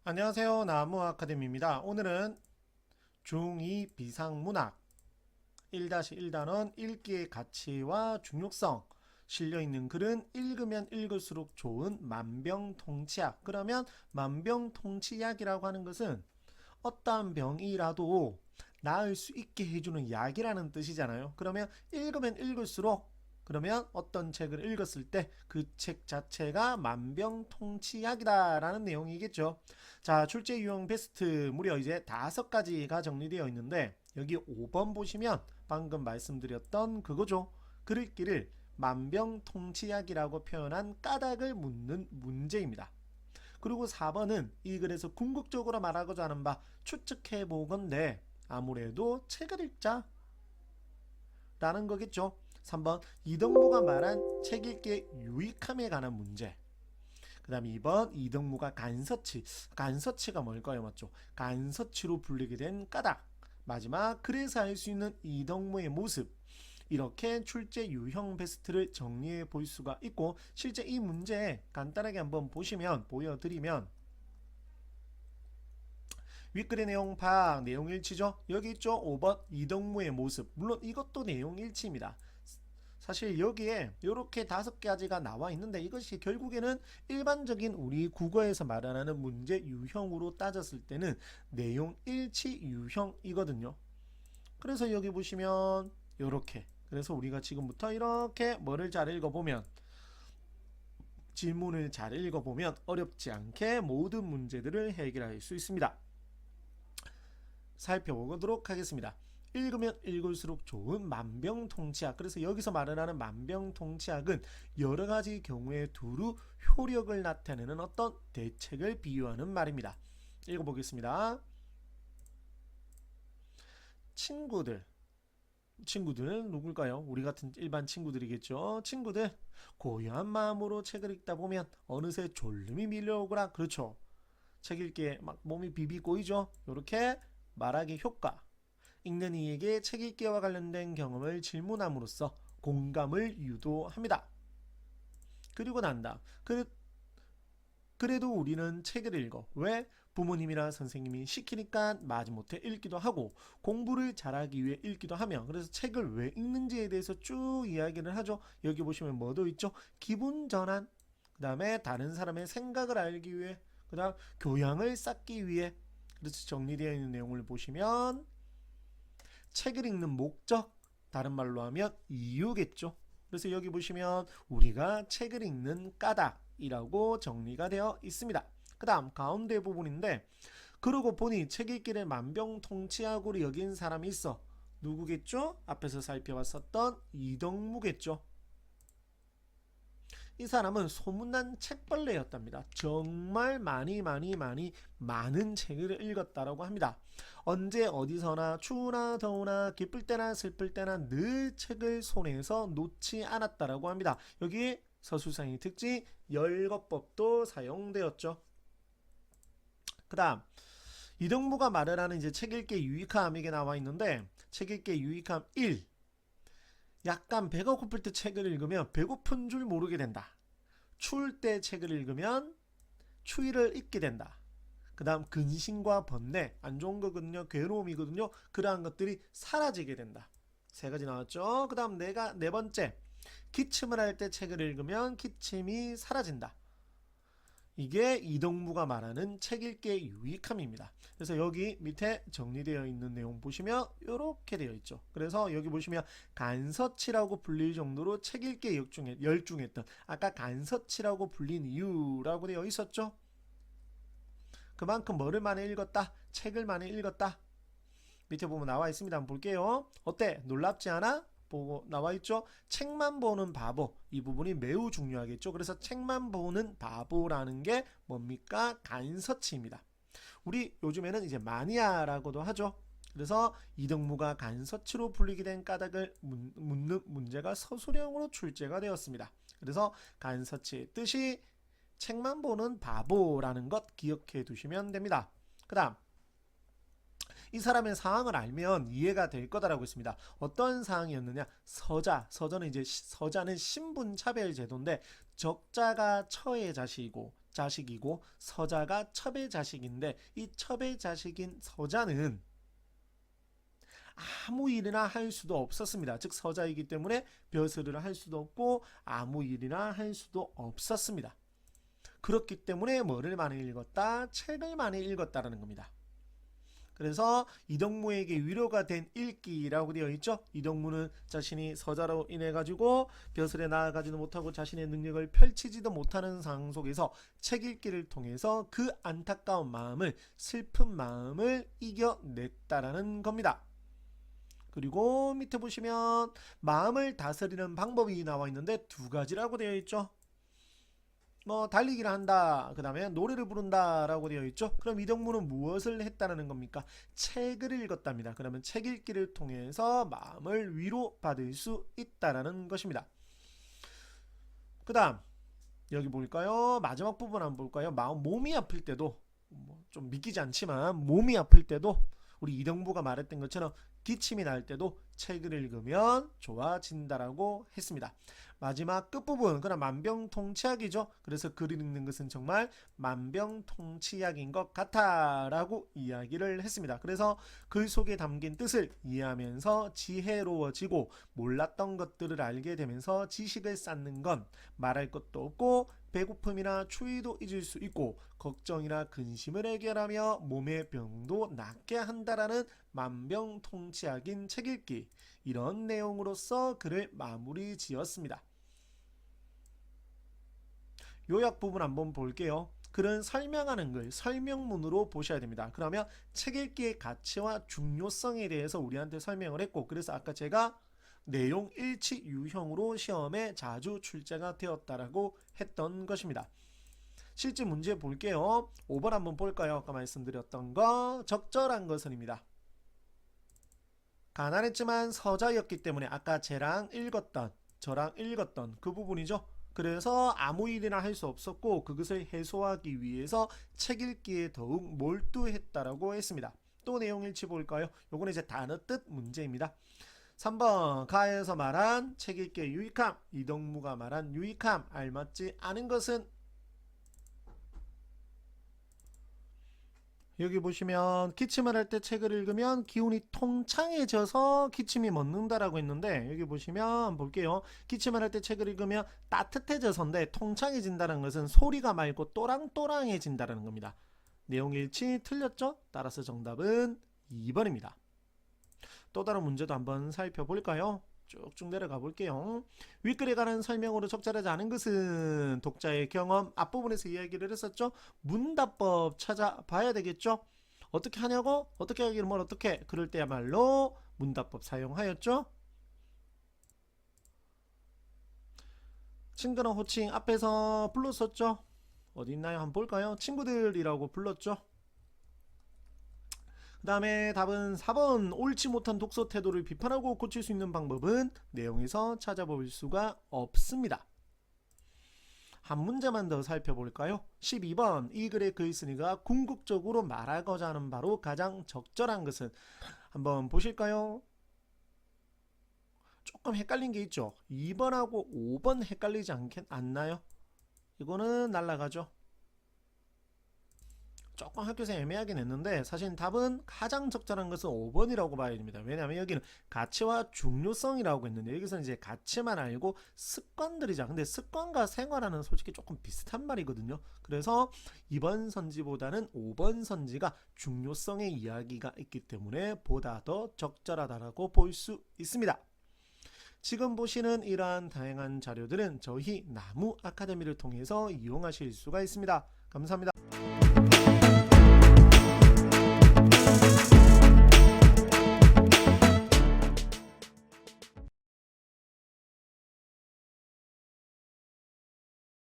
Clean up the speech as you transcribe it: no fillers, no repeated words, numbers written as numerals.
안녕하세요. 나무 아카데미입니다. 오늘은 중2 비상문학 1-1단원 읽기의 가치와 중요성 실려있는 글은 읽으면 읽을수록 좋은 만병통치약. 그러면 만병통치약이라고 하는 것은 어떠한 병이라도 나을 수 있게 해주는 약이라는 뜻이잖아요. 그러면 읽으면 읽을수록 그러면 어떤 책을 읽었을 때 그 책 자체가 만병통치약이다 라는 내용이겠죠. 자, 출제 유형 베스트 무려 이제 5가지가 정리되어 있는데 여기 5번 보시면 방금 말씀드렸던 그거죠. 글 읽기를 만병통치약이라고 표현한 까닭을 묻는 문제입니다. 그리고 4번은 이 글에서 궁극적으로 말하고자 하는 바 추측해 보건대 아무래도 책을 읽자 라는 거겠죠. 3번 이덕무가 말한 책 읽기의 유익함에 관한 문제. 그 다음 2번 이덕무가 간서치가 뭘까요? 맞죠? 간서치로 불리게 된 까닭. 마지막 그래서 알 수 있는 이덕무의 모습. 이렇게 출제 유형 베스트를 정리해 볼 수가 있고 실제 이 문제 간단하게 한번 보여드리면 윗글의 내용 파악 내용 일치죠. 여기 있죠. 5번 이덕무의 모습. 물론 이것도 내용 일치입니다. 사실 여기에 이렇게 5가지가 나와 있는데 이것이 결국에는 일반적인 우리 국어에서 말하는 문제 유형으로 따졌을 때는 내용 일치 유형이거든요. 그래서 여기 보시면 이렇게 그래서 우리가 지금부터 이렇게 뭐를 잘 읽어보면 질문을 잘 읽어보면 어렵지 않게 모든 문제들을 해결할 수 있습니다. 살펴보도록 하겠습니다. 읽으면 읽을수록 좋은 만병통치약. 그래서 여기서 말하는 만병통치약은 여러가지 경우에 두루 효력을 나타내는 어떤 대책을 비유하는 말입니다. 읽어보겠습니다. 친구들 누굴까요? 우리 같은 일반 친구들이겠죠. 친구들 고요한 마음으로 책을 읽다 보면 어느새 졸음이 밀려오거라. 그렇죠. 책 읽기에 막 몸이 비비 꼬이죠. 이렇게 말하기 효과. 읽는 이에게 책 읽기와 관련된 경험을 질문함으로써 공감을 유도합니다. 그리고 난다. 그래도 우리는 책을 읽어. 왜? 부모님이나 선생님이 시키니까 마지못해 읽기도 하고 공부를 잘하기 위해 읽기도 하며 그래서 책을 왜 읽는지에 대해서 쭉 이야기를 하죠. 여기 보시면 뭐도 있죠. 기분 전환, 그 다음에 다른 사람의 생각을 알기 위해, 그 다음 교양을 쌓기 위해. 그래서 정리되어 있는 내용을 보시면 책을 읽는 목적, 다른 말로 하면 이유겠죠. 그래서 여기 보시면 우리가 책을 읽는 까닭이라고 정리가 되어 있습니다. 그 다음 가운데 부분인데 그러고 보니 책 읽기를 만병통치약으로 여긴 사람이 있어. 누구겠죠? 앞에서 살펴봤었던 이덕무겠죠. 이 사람은 소문난 책벌레였답니다. 정말 많은 책을 읽었다라고 합니다. 언제 어디서나 추우나 더우나 기쁠 때나 슬플 때나 늘 책을 손에서 놓지 않았다라고 합니다. 여기 서술상의 특징 열거법도 사용되었죠. 그 다음 이덕무가 말을 하는 이제 책 읽기의 유익함 이게 나와 있는데 책 읽기의 유익함 1. 약간 배가 고플 때 책을 읽으면 배고픈 줄 모르게 된다. 추울 때 책을 읽으면 추위를 잊게 된다. 그 다음 근심과 번뇌, 안 좋은 거거든요. 괴로움이거든요. 그러한 것들이 사라지게 된다. 3가지 나왔죠. 그 다음 네 번째, 기침을 할 때 책을 읽으면 기침이 사라진다. 이게 이덕무가 말하는 책 읽기의 유익함입니다. 그래서 여기 밑에 정리되어 있는 내용 보시면 이렇게 되어 있죠. 그래서 여기 보시면 간서치라고 불릴 정도로 책 읽기에 열중했던 아까 간서치라고 불린 이유라고 되어 있었죠. 그만큼 뭐를 많이 읽었다? 책을 많이 읽었다. 밑에 보면 나와 있습니다. 한번 볼게요. 어때? 놀랍지 않아? 보고 나와 있죠. 책만 보는 바보. 이 부분이 매우 중요하겠죠. 그래서 책만 보는 바보라는 게 뭡니까? 간서치입니다. 우리 요즘에는 이제 마니아라고도 하죠. 그래서 이덕무가 간서치로 불리게 된 까닭을 묻는 문제가 서술형으로 출제가 되었습니다. 그래서 간서치의 뜻이 책만 보는 바보라는 것 기억해 두시면 됩니다. 그 다음 이 사람의 상황을 알면 이해가 될 거다라고 했습니다. 어떤 상황이었느냐? 서자는 이제 서자는 신분 차별 제도인데 적자가 처의 자식이고 자식이고 서자가 첩의 자식인데 이 첩의 자식인 서자는 아무 일이나 할 수도 없었습니다. 즉 서자이기 때문에 벼슬을 할 수도 없고 아무 일이나 할 수도 없었습니다. 그렇기 때문에 뭐를 많이 읽었다? 책을 많이 읽었다라는 겁니다. 그래서 이덕무에게 위로가 된 읽기라고 되어 있죠. 이덕무는 자신이 서자로 인해 가지고 벼슬에 나아가지도 못하고 자신의 능력을 펼치지도 못하는 상황 속에서 책 읽기를 통해서 그 안타까운 마음을, 슬픈 마음을 이겨냈다라는 겁니다. 그리고 밑에 보시면 마음을 다스리는 방법이 나와 있는데 두 가지라고 되어 있죠. 뭐 달리기를 한다, 그 다음에 노래를 부른다 라고 되어 있죠. 그럼 이덕무는 무엇을 했다는 겁니까? 책을 읽었답니다. 그러면 책 읽기를 통해서 마음을 위로받을 수 있다는 것입니다. 그 다음 여기 볼까요? 마지막 부분 한번 볼까요? 몸이 아플 때도, 좀 믿기지 않지만 몸이 아플 때도 우리 이덕무가 말했던 것처럼 기침이 날 때도 책을 읽으면 좋아진다라고 했습니다. 마지막 끝부분, 그럼 만병통치약이죠. 그래서 글을 읽는 것은 정말 만병통치약인 것 같아 라고 이야기를 했습니다. 그래서 글 속에 담긴 뜻을 이해하면서 지혜로워지고 몰랐던 것들을 알게 되면서 지식을 쌓는 건 말할 것도 없고 배고픔이나 추위도 잊을 수 있고 걱정이나 근심을 해결하며 몸의 병도 낫게 한다라는 만병통치약인 책 읽기, 이런 내용으로서 글을 마무리 지었습니다. 요약 부분 한번 볼게요. 글은 설명하는 글, 설명문으로 보셔야 됩니다. 그러면 책 읽기의 가치와 중요성에 대해서 우리한테 설명을 했고, 그래서 아까 제가 내용 일치 유형으로 시험에 자주 출제가 되었다라고 했던 것입니다. 실제 문제 볼게요. 5번 한번 볼까요? 아까 말씀드렸던 거, 적절한 것은입니다. 가난했지만 서자였기 때문에 아까 저랑 읽었던 그 부분이죠. 그래서 아무 일이나 할 수 없었고 그것을 해소하기 위해서 책 읽기에 더욱 몰두했다라고 했습니다. 또 내용 일치 볼까요? 요거는 이제 단어 뜻 문제입니다. 3번 가에서 말한 책 읽기의 유익함, 이덕무가 말한 유익함, 알맞지 않은 것은? 여기 보시면 기침을 할 때 책을 읽으면 기운이 통창해져서 기침이 멎는다라고 했는데, 여기 보시면 볼게요. 기침을 할 때 책을 읽으면 따뜻해져서인데 통창해진다는 것은 소리가 맑고 또랑또랑해진다는 겁니다. 내용 일치 틀렸죠? 따라서 정답은 2번입니다. 또 다른 문제도 한번 살펴볼까요? 쭉쭉 내려가 볼게요. 윗글에 관한 설명으로 적절하지 않은 것은? 독자의 경험, 앞부분에서 이야기를 했었죠. 문답법 찾아봐야 되겠죠. 어떻게 하냐고? 어떻게 하기를 뭘 어떻게? 그럴 때야말로 문답법 사용하였죠. 친근한 호칭 앞에서 불렀었죠. 어디 있나요? 한번 볼까요? 친구들이라고 불렀죠. 그 다음에 답은 4번, 옳지 못한 독서 태도를 비판하고 고칠 수 있는 방법은? 내용에서 찾아볼 수가 없습니다. 한 문제만 더 살펴볼까요? 12번, 이 글의 글쓴이가 궁극적으로 말하고자 하는 바로 가장 적절한 것은? 한번 보실까요? 조금 헷갈린 게 있죠. 2번하고 5번 헷갈리지 않나요? 이거는 날라가죠. 조금 학교에서 애매하긴 했는데 사실 답은 가장 적절한 것은 5번이라고 봐야 됩니다. 왜냐하면 여기는 가치와 중요성이라고 했는데 여기서는 이제 가치만 알고 습관들이자, 근데 습관과 생활하는 솔직히 조금 비슷한 말이거든요. 그래서 2번 선지보다는 5번 선지가 중요성의 이야기가 있기 때문에 보다 더 적절하다라고 볼 수 있습니다. 지금 보시는 이러한 다양한 자료들은 저희 나무 아카데미를 통해서 이용하실 수가 있습니다. 감사합니다.